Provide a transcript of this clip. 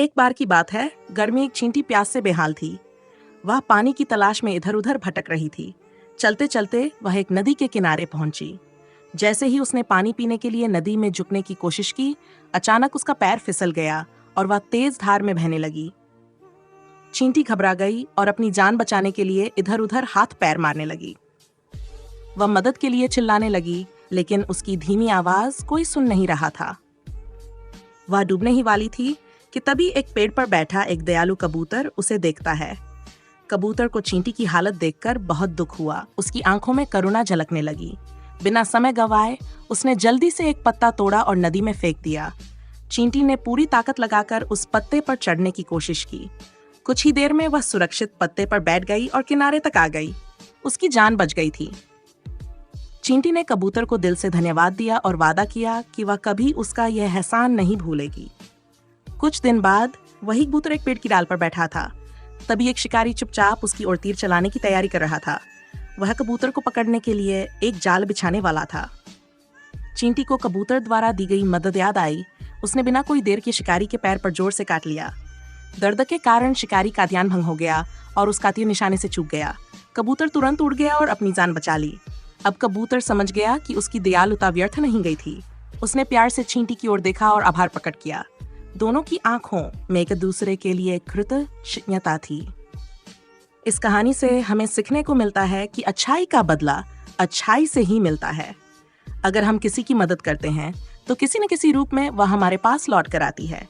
एक बार की बात है, घर में एक चींटी प्यास से बेहाल थी। वह पानी की तलाश में इधर उधर भटक रही थी। चलते चलते वह एक नदी के किनारे पहुंची। जैसे ही उसने पानी पीने के लिए नदी में झुकने की कोशिश की, अचानक उसका पैर फिसल गया और वह तेज धार में बहने लगी। चींटी घबरा गई और अपनी जान बचाने के लिए इधर उधर हाथ पैर मारने लगी। वह मदद के लिए चिल्लाने लगी, लेकिन उसकी धीमी आवाज कोई सुन नहीं रहा था। वह डूबने ही वाली थी कि तभी एक पेड़ पर बैठा एक दयालु कबूतर उसे देखता है। कबूतर को चींटी की हालत देखकर बहुत दुख हुआ। उसकी आंखों में करुणा झलकने लगी। बिना समय गंवाए उसने जल्दी से एक पत्ता तोड़ा और नदी में फेंक दिया। चींटी ने पूरी ताकत लगाकर उस पत्ते पर चढ़ने की कोशिश की। कुछ ही देर में वह सुरक्षित पत्ते पर बैठ गई और किनारे तक आ गई। उसकी जान बच गई थी। चींटी ने कबूतर को दिल से धन्यवाद दिया और वादा किया कि वह कभी उसका यह एहसान नहीं भूलेगी। कुछ दिन बाद वही कबूतर एक पेड़ की डाल पर बैठा था। तभी एक शिकारी चुपचाप उसकी ओर तीर चलाने की तैयारी कर रहा था। वह कबूतर को पकड़ने के लिए एक जाल बिछाने वाला था। चींटी को कबूतर द्वारा दी गई मदद याद आई। उसने बिना कोई देर के शिकारी के पैर पर जोर से काट लिया। दर्द के कारण शिकारी का ध्यान भंग हो गया और उसका तीर निशाने से चूक गया। कबूतर तुरंत उड़ गया और अपनी जान बचा ली। अब कबूतर समझ गया कि उसकी दयालुता व्यर्थ नहीं गई थी। उसने प्यार से चींटी की ओर देखा और आभार प्रकट किया। दोनों की आंखों में एक दूसरे के लिए कृतज्ञता थी। इस कहानी से हमें सीखने को मिलता है कि अच्छाई का बदला अच्छाई से ही मिलता है। अगर हम किसी की मदद करते हैं तो किसी न किसी रूप में वह हमारे पास लौट कर आती है।